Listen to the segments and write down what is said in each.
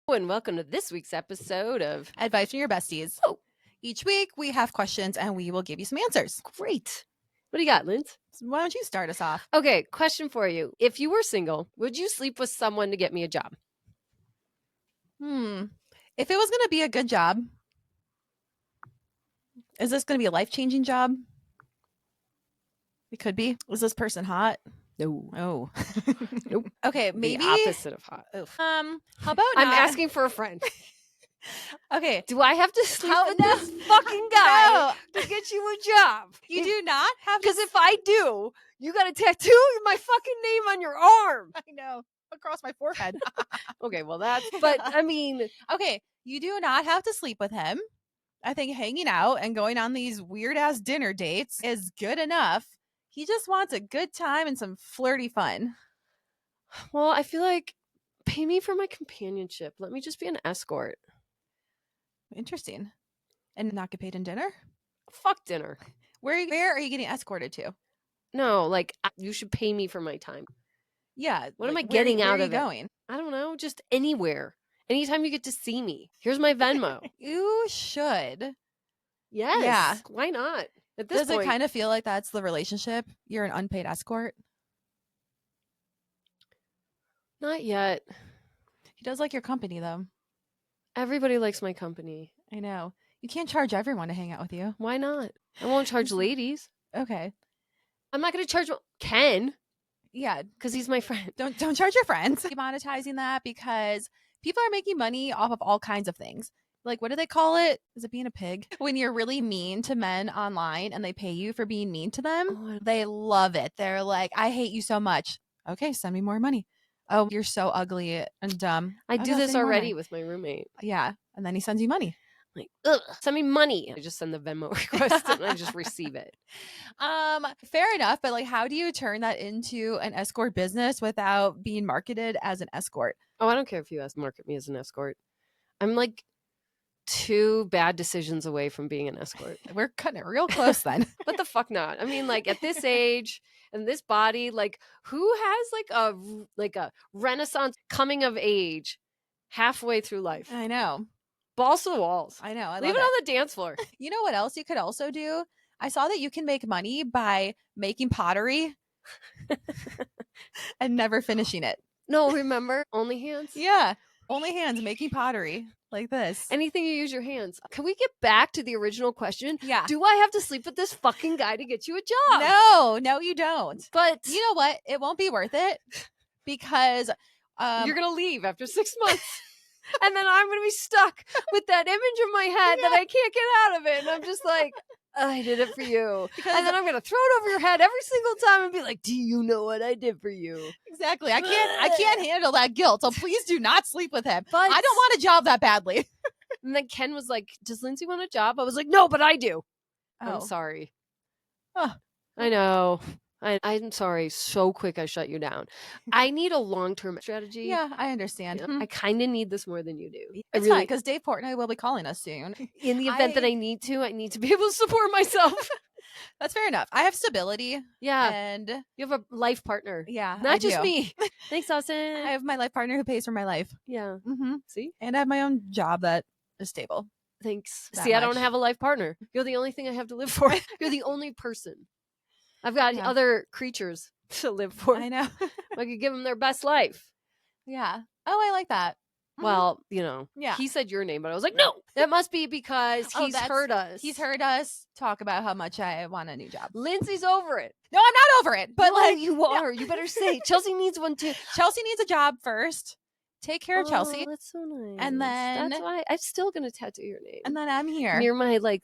And welcome to this week's episode of Advice from your besties. Oh. Each week we have questions and we will give you some answers. Great. What do you got, Linz? So why don't you start us off? Okay, question for you. If you were single, would you sleep with someone to get me a job? If it was going to be a good job, is this going to be a life-changing job? It could be. Is this person hot? No. Oh. Nope. Okay, maybe The opposite of hot. How about I'm not? asking for a friend. Okay. Do I have to sleep with No. this fucking guy No. to get you a job? You do not have to. Because if I do, you got a tattoo my fucking name on your arm. I know. Across my forehead. Okay, well but I mean. Okay, you do not have to sleep with him. I think hanging out and going on these weird-ass dinner dates is good enough. He just wants a good time and some flirty fun. Well, I feel like pay me for my companionship. Let me just be an escort. Interesting. And not get paid in dinner? Fuck dinner. Where are you getting escorted to? No, like you should pay me for my time. Yeah. What am I getting out of it? Going? I don't know. Just anywhere. Anytime you get to see me. Here's my Venmo. You should. Yes. Yeah. Why not? At this Does point, it kind of feel like that's the relationship? You're an unpaid escort? not yet. He does like your company, though. Everybody likes my company. I know. You can't charge everyone to hang out with you. Why not? I won't charge ladies. Okay. I'm not going to charge Ken Yeah. because he's my friend. Don't charge your friends. Monetizing that because people are making money off of all kinds of things. Like, what do they call it? Is it being a pig? When you're really mean to men online and they pay you for being mean to them, they love it. They're like, I hate you so much. Okay, send me more money. Oh, you're so ugly and dumb. I do Okay, this send me more already money. with my roommate. Yeah. And then he sends you money. Like, ugh, send me money. I just send the Venmo request and I just receive it. Fair enough. But like, how do you turn that into an escort business without being marketed as an escort? Oh, I don't care if you market me as an escort. I'm like 2 bad decisions away from being an escort. We're cutting it real close then. What the fuck not? I mean, like at this age and this body, like who has like a renaissance coming of age halfway through life? I know. Balls to the walls. I know. Leave it on the dance floor. You know what else you could also do? I saw that you can make money by making pottery and never finishing it. No, remember? Only hands? Yeah. Only hands making pottery like this. Anything you use your hands. Can we get back to the original question? Yeah. Do I have to sleep with this fucking guy to get you a job? No, you don't. But you know what? It won't be worth it because you're going to leave after 6 months. And then I'm going to be stuck with that image in my head that I can't get out of it. And I'm just like, I did it for you. And then I'm going to throw it over your head every single time and be like, do you know what I did for you? Exactly. I can't handle that guilt. So please do not sleep with him. But I don't want a job that badly. And then Ken was like, does Lindsay want a job? I was like, no, but I do. Oh. I'm sorry. Oh. I know. I'm sorry. So quick I shut you down. I need a long-term strategy. Yeah, I understand. I kind of need this more than you do. It's fine because Dave Portnoy will be calling us soon. In the event that I need to be able to support myself. That's fair enough. I have stability. Yeah. And you have a life partner. Yeah. Not just me. Thanks, Austin. I have my life partner who pays for my life. Yeah. Mm-hmm. See? And I have my own job that is stable. Thanks. See, I don't have a life partner. You're the only thing I have to live for. You're the only person. I've got other creatures to live for. I know. I could give them their best life. Yeah. Oh, I like that. Mm-hmm. Well, you know, he said your name, but I was like, no, that must be because he's heard us. He's heard us talk about how much I want a new job. Lindsay's over it. No, I'm not over it. But like you are. You better say. Chelsea needs one too. Chelsea needs a job first. Take care of Chelsea. That's so nice. And then that's why I'm still gonna tattoo your name. And then I'm here near my like.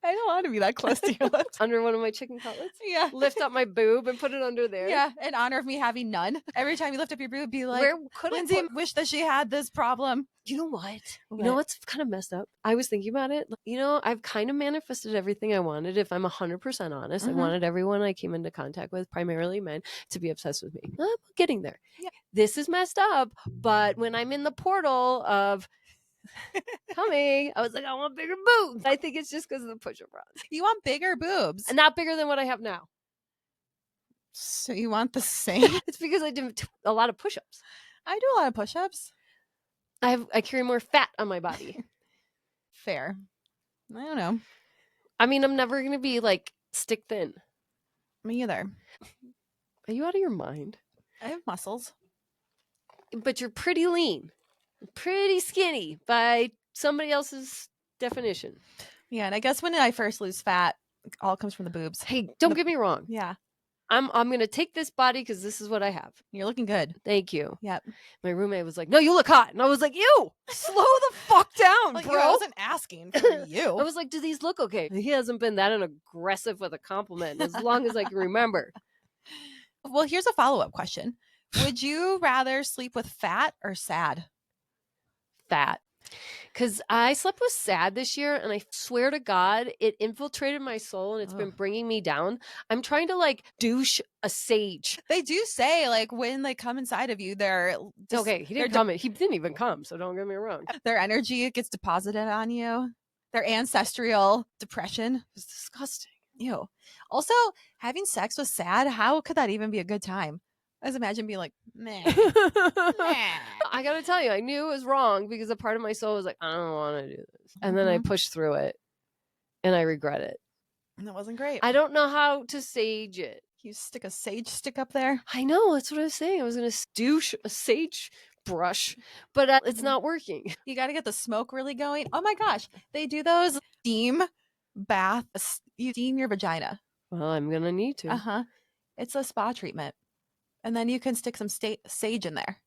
I don't want to be that close to your lips. Under one of my chicken cutlets? Yeah. Lift up my boob and put it under there. Yeah, in honor of me having none. Every time you lift up your boob, be like, Lindsay wish that she had this problem. You know what? You know what's kind of messed up? I was thinking about it. You know, I've kind of manifested everything I wanted. If I'm 100% honest, I wanted everyone I came into contact with, primarily men, to be obsessed with me. I'm getting there. Yeah. This is messed up. But when I'm in the portal of coming, I was like, I want bigger boobs. I think it's just because of the push-up bras. You want bigger boobs. And not bigger than what I have now. So you want the same? It's because I did a lot of push-ups. I do a lot of push-ups. I carry more fat on my body. Fair. I don't know. I mean, I'm never going to be like stick thin. Me either. Are you out of your mind? I have muscles. But you're pretty lean, pretty skinny by somebody else's definition. Yeah, and I guess when I first lose fat, it all comes from the boobs. Hey, don't get me wrong. Yeah, I'm going to take this body because this is what I have. you're looking good. Thank you. Yep. My roommate was like, no, you look hot. And I was like, ew, slow the fuck down, Like, bro. I wasn't asking for you. I was like, do these look okay? He hasn't been that aggressive with a compliment as long as I can remember. Well, here's a follow-up question. Would you rather sleep with fat or sad? Fat. Because I slept with sad this year, and I swear to God, it infiltrated my soul, and it's been Ugh. bringing me down. I'm trying to like douche a sage. They do say like when they come inside of you, Okay, he didn't come. He didn't even come, so don't get me wrong. their energy gets deposited on you. Their ancestral depression. It's disgusting. Ew. Also, having sex was sad. How could that even be a good time? I just imagine being like, meh. I gotta tell you, I knew it was wrong because a part of my soul was like, I don't want to do this. And then I pushed through it and I regret it. And that wasn't great. I don't know how to sage it. You stick a sage stick up there. I know, that's what I was saying. I was going to douche a sage brush, but it's not working. You got to get the smoke really going. Oh my gosh. They do those steam baths. You steam your vagina. Well, I'm going to need to. Uh-huh. It's a spa treatment. And then you can stick some sage in there.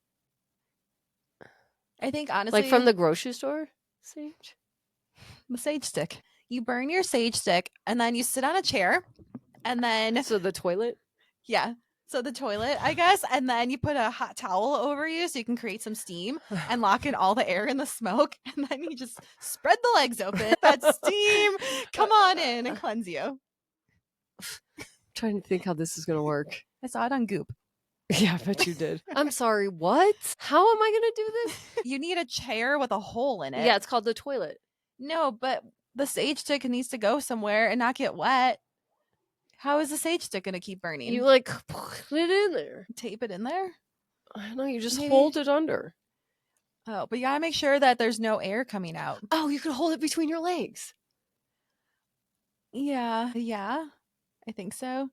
I think honestly, Like from the grocery store sage? the sage stick. You burn your sage stick and then you sit on a chair and then So the toilet? yeah. So the toilet, I guess, and then you put a hot towel over you so you can create some steam and lock in all the air and the smoke, and then you just spread the legs open. That steam come on in and cleanse you. I'm trying to think how this is going to work. I saw it on Goop. Yeah, I bet you did. I'm sorry, what? How am I going to do this? You need a chair with a hole in it. Yeah, it's called the toilet. No, but the sage stick needs to go somewhere and not get wet. How is the sage stick going to keep burning? You like put it in there. Tape it in there? I don't know, you just Maybe. hold it under. Oh, but you got to make sure that there's no air coming out. Oh, you can hold it between your legs. Yeah, I think so.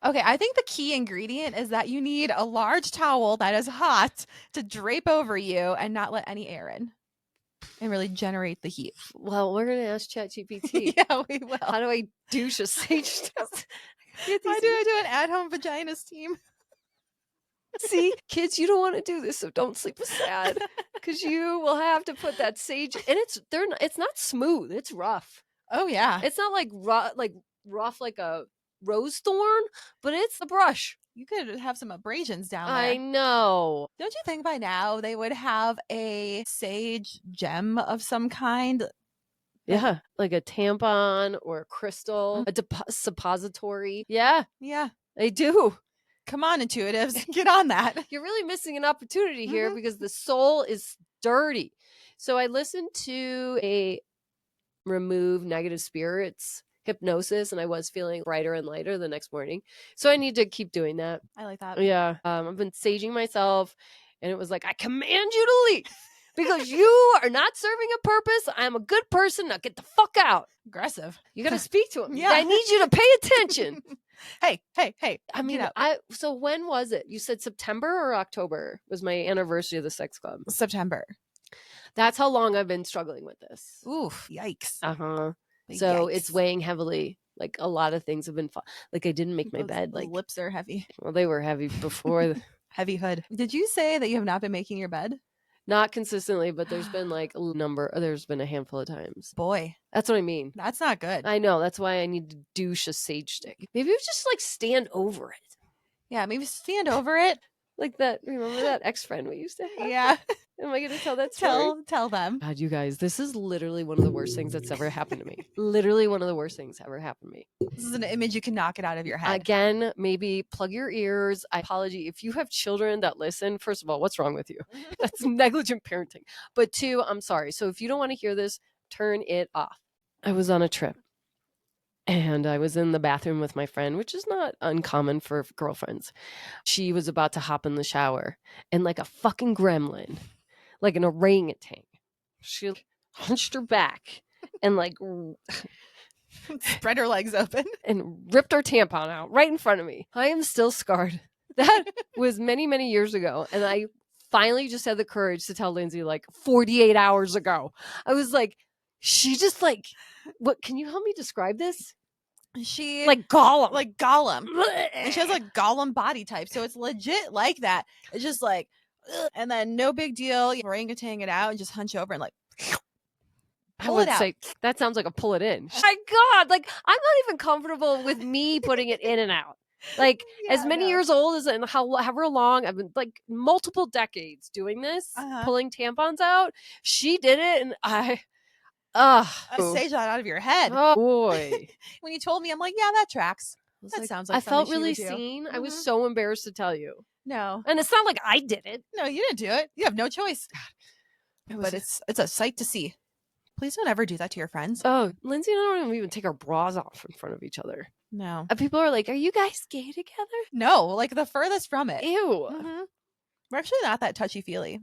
Okay, I think the key ingredient is that you need a large towel that is hot to drape over you and not let any air in and really generate the heat. Well, we're going to ask ChatGPT. Yeah, we will. How do I douche a sage test? How do I do an at-home vagina steam? See, kids, you don't want to do this, so don't sleep with sad because you will have to put that sage. And it's not smooth; it's rough. Oh yeah, It's not like rough like a rose thorn, but it's the brush. you could have some abrasions down there. I know. Don't you think by now they would have a sage gem of some kind? Yeah, like a tampon or a crystal, a suppository. Yeah, Yeah. they do. Come on, intuitives, get on that. You're really missing an opportunity here because the soul is dirty. So I listened to a remove negative spirits hypnosis and I was feeling brighter and lighter the next morning. So I need to keep doing that. I like that. Yeah. I've been saging myself and it was like, I command you to leave because you are not serving a purpose. I'm a good person. Now get the fuck out. Aggressive. You got to speak to him. Yeah. I need you to pay attention. Hey. I mean, Get out. so when was it? You said September or October was my anniversary of the sex club. September. That's how long I've been struggling with this. Oof, yikes. Uh-huh. So it's Yikes. weighing heavily. Like a lot of things have been like I didn't make my Those bed. Like lips are heavy. well, they were heavy before. Heavy hood. Did you say that you have not been making your bed? Not consistently, but there's been like there's been a handful of times. Boy, That's what I mean. that's not good. I know. That's why I need to douche a sage stick. Maybe we just like stand over it. Yeah, maybe stand over it. Like that, remember that ex-friend we used to have? Yeah. Am I going to tell that story? Tell them. God, you guys, this is literally one of the worst things that's ever happened to me. Literally one of the worst things ever happened to me. This is an image you can knock it out of your head. Again, maybe plug your ears. I apologize. If you have children that listen, first of all, what's wrong with you? That's negligent parenting. But two, I'm sorry. So if you don't want to hear this, turn it off. I was on a trip And I was in the bathroom with my friend, which is not uncommon for girlfriends. She was about to hop in the shower, and like a fucking gremlin, like an orangutan, she hunched her back and like Spread her legs open. and ripped her tampon out right in front of me. I am still scarred. That was many, many years ago. And I finally just had the courage to tell Lindsay like 48 hours ago. I was like, she just like, what, can you help me describe this? She Like Gollum. like Gollum. And she has like Gollum body type. So it's legit like that. It's just like, ugh. And then no big deal. You orangutan it out and just hunch over and like I pull would it out. say that sounds like a pull it in. My God, like I'm not even comfortable with me putting it in and out. Like as many years old as and however long I've been like multiple decades doing this, pulling tampons out. She did it, and I Say that out of your head. Oh boy. When you told me, I'm like, yeah, that tracks. That sounds like I felt something she really would do. seen. I was so embarrassed to tell you. No. And it's not like I did it. No, you didn't do it. You have no choice. But it's a sight to see. Please don't ever do that to your friends. Oh, Lindsay and I don't even take our bras off in front of each other. No. And people are like, are you guys gay together? No, like the furthest from it. Ew. We're actually not that touchy-feely.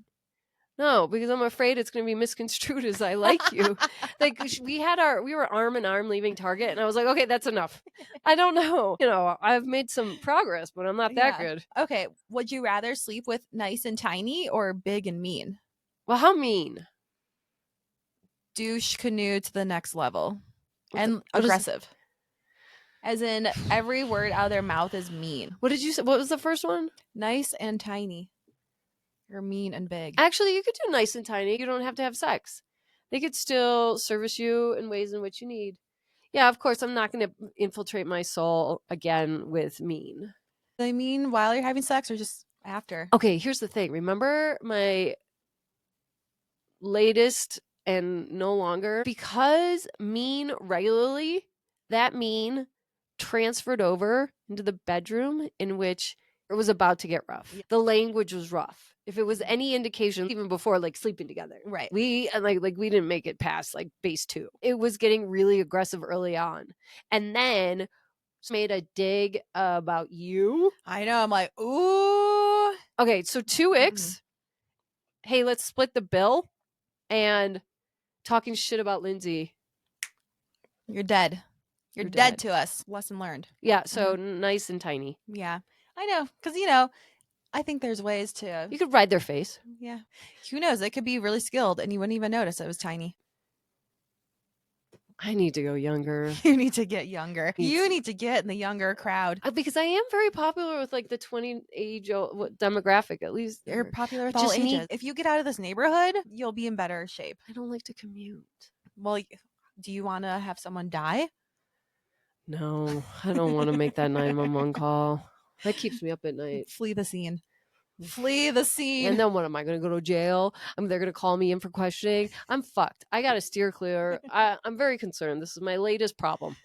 No, because I'm afraid it's going to be misconstrued as I like you. Like we were arm in arm leaving Target, and I was like, okay, that's enough. I don't know. You know, I've made some progress, but I'm not that good. Okay. Would you rather sleep with nice and tiny or big and mean? Well, how mean? Douche canoe to the next level. And aggressive. As in every word out of their mouth is mean. What did you say? What was the first one? Nice and tiny. Or mean and big. Actually, you could do nice and tiny. You don't have to have sex. They could still service you in ways in which you need. Yeah, of course, I'm not going to infiltrate my soul again with mean. They mean while you're having sex or just after? Okay, here's the thing. Remember my latest and no longer? Because mean regularly, that mean transferred over into the bedroom in which it was about to get rough. The language was rough. If it was any indication, even before like sleeping together, right? We we didn't make it past like base 2. It was getting really aggressive early on, and then made a dig about you. I know. I'm like, ooh. Okay, so 2x. Hey, let's split the bill, and talking shit about Lindsay. You're dead. You're dead to us. Lesson learned. Yeah. So nice and tiny. Yeah, I know. Because I think there's ways to. You could ride their face. Yeah. Who knows? They could be really skilled and you wouldn't even notice it was tiny. I need to go younger. You need to get younger. You need to get in the younger crowd. Because I am very popular with like the 20 age demographic, at least. You're popular with all ages. If you get out of this neighborhood, you'll be in better shape. I don't like to commute. Well, do you want to have someone die? No, I don't want to make that 911 call. That keeps me up at night. Flee the scene. Flee the scene. And then what, am I going to go to jail? They're going to call me in for questioning. I'm fucked. I got to steer clear. I'm very concerned. This is my latest problem.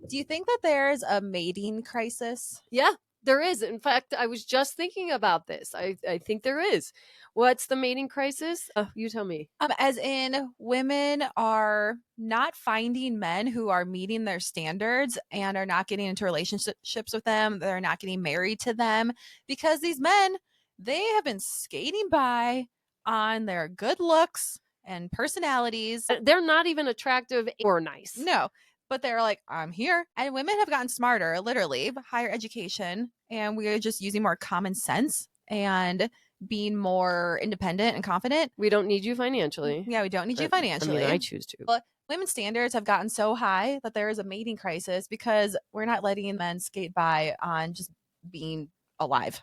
Do you think that there's a mating crisis? Yeah, there is. In fact, I was just thinking about this. I think there is. What's the mating crisis? You tell me. As in, women are not finding men who are meeting their standards and are not getting into relationships with them. They're not getting married to them because these men, they have been skating by on their good looks and personalities. They're not even attractive or nice. No, but they're like, I'm here. And women have gotten smarter, literally, higher education. And we are just using more common sense and being more independent and confident. We don't need you financially. Yeah, we don't need you financially. I choose to. But women's standards have gotten so high that there is a mating crisis because we're not letting men skate by on just being alive.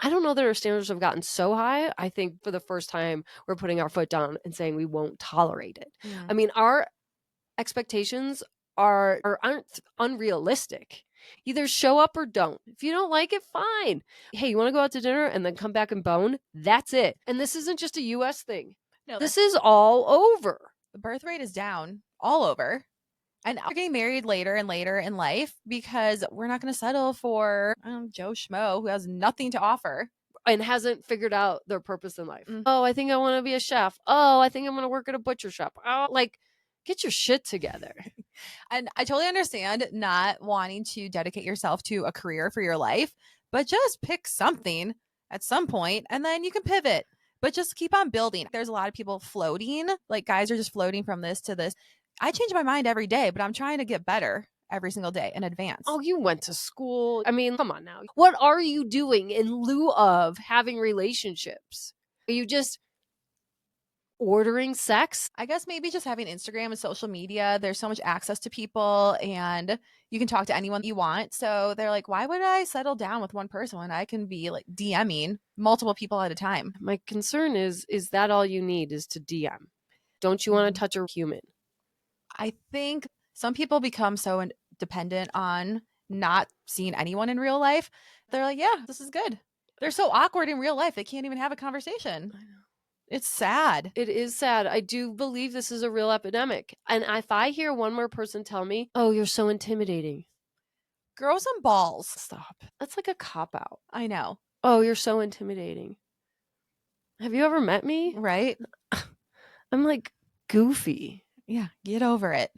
I don't know that our standards have gotten so high. I think for the first time, we're putting our foot down and saying we won't tolerate it. I mean, our expectations aren't unrealistic. Either show up or don't. If you don't like it, fine. Hey, you want to go out to dinner and then come back and bone? That's it. And this isn't just a US thing. No, this is all over. The birth rate is down all over. And we're getting married later and later in life because we're not going to settle for Joe Schmo who has nothing to offer. And hasn't figured out their purpose in life. Oh, I think I want to be a chef. Oh, I think I'm going to work at a butcher shop. Oh, like, Get your shit together. And I totally understand not wanting to dedicate yourself to a career for your life, but just pick something at some point and then you can pivot. But just keep on building. There's a lot of people floating, like guys are just floating from this to this. I change my mind every day, but I'm trying to get better every single day in advance. Oh, you went to school. I mean, come on now. What are you doing in lieu of having relationships? Are you just ordering sex? I guess maybe just having Instagram and social media, there's so much access to people and you can talk to anyone you want. So they're like, why would I settle down with one person when I can be like DMing multiple people at a time? My concern is that all you need is to DM? Don't you want to touch a human? I think some people become so dependent on not seeing anyone in real life. They're like, yeah, this is good. They're so awkward in real life. They can't even have a conversation. I know. It's sad. It is sad. I do believe this is a real epidemic. And if I hear one more person tell me, oh, you're so intimidating. Grow some balls. Stop. That's like a cop-out. I know. Oh, you're so intimidating. Have you ever met me? Right? I'm like goofy. Yeah. Get over it.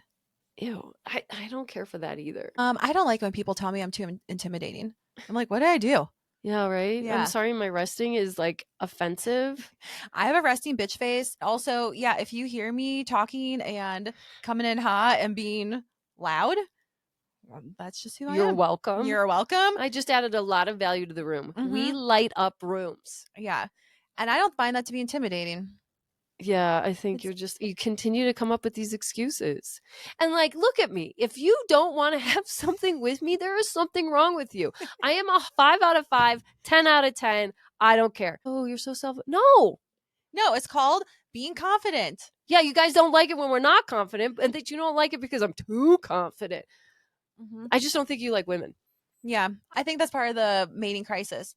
Ew. I don't care for that either. I don't like when people tell me I'm too intimidating. I'm like, what did I do? Yeah, right? Yeah. I'm sorry my resting is like offensive. I have a resting bitch face. Also, yeah, if you hear me talking and coming in hot and being loud, that's just who I You're am. welcome. You're welcome. I just added a lot of value to the room. We Mhm. light up rooms. Yeah. And I don't find that to be intimidating. Yeah, I think It's- you continue to come up with these excuses. And like, look at me. If you don't want to have something with me, there is something wrong with you. I am a 5 out of 5, 10 out of 10. I don't care. Oh, you're so No. No, it's called being confident. Yeah, you guys don't like it when we're not confident, and that you don't like it because I'm too confident. I just don't think you like women. Yeah. I think that's part of the mating crisis.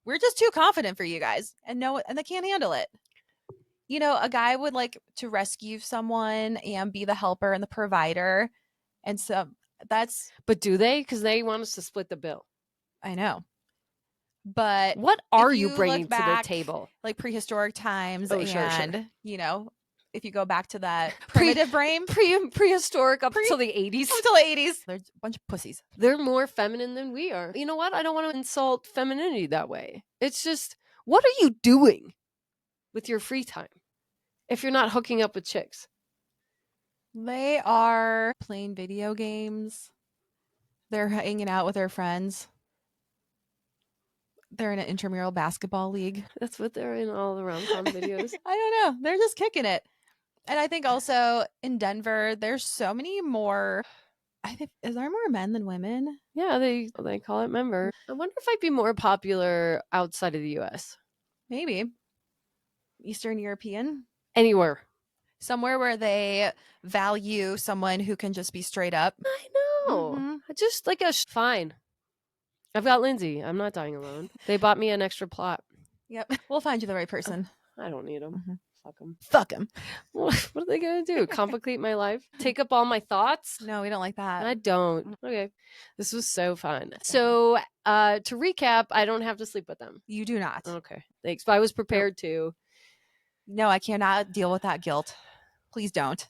We're just too confident for you guys and they can't handle it. You know, a guy would like to rescue someone and be the helper and the provider. And so But do they? Because they want us to split the bill. I know. But What are if you you bringing look to the back, table? like prehistoric times, Oh, and sure. you know, if you go back to that primitive brain Prehistoric up until the 80s. until the 80s, they're a bunch of pussies. They're more feminine than we are. You know what? I don't want to insult femininity that way. It's just, what are you doing with your free time if you're not hooking up with chicks? They are playing video games. They're hanging out with their friends. They're in an intramural basketball league. That's what they're in all the rom-com videos. I don't know. They're just kicking it. And I think also in Denver, there's so many more. I think, is there more men than women? Yeah, they call it member. I wonder if I'd be more popular outside of the US. Maybe. Eastern European. Anywhere. Somewhere where they value someone who can just be straight up. I know. Mhm. Just like fine. I've got Lindsay. I'm not dying alone. They bought me an extra plot. Yep. We'll find you the right person. I don't need them. Mhm. Fuck them. Fuck him. What are they going to do? Complicate my life? Take up all my thoughts? No, we don't like that. I don't. Okay. This was so fun. So to recap, I don't have to sleep with them. You do not. Okay. Thanks. But I was prepared to. No, I cannot deal with that guilt. Please don't.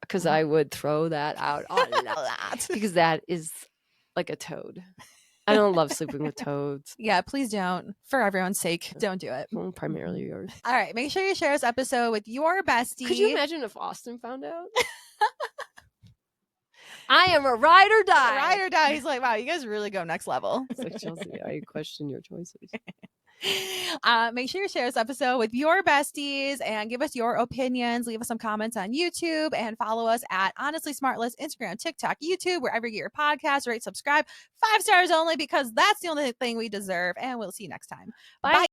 Because I would throw that out a lot. Because that is like a toad. I don't love sleeping with toads. Yeah, please don't. For everyone's sake, don't do it. Well, primarily yours. All right, make sure you share this episode with your bestie. Could you imagine if Austin found out? I am a ride or die. Ride or die. He's like, wow, you guys really go next level. It's like, Chelsea, I question your choices. Make sure you share this episode with your besties and give us your opinions. Leave us some comments on YouTube and follow us at Honestly Smartless, Instagram, TikTok, YouTube, wherever you get your podcast. Rate, subscribe, 5 stars only because that's the only thing we deserve. And we'll see you next time. Bye.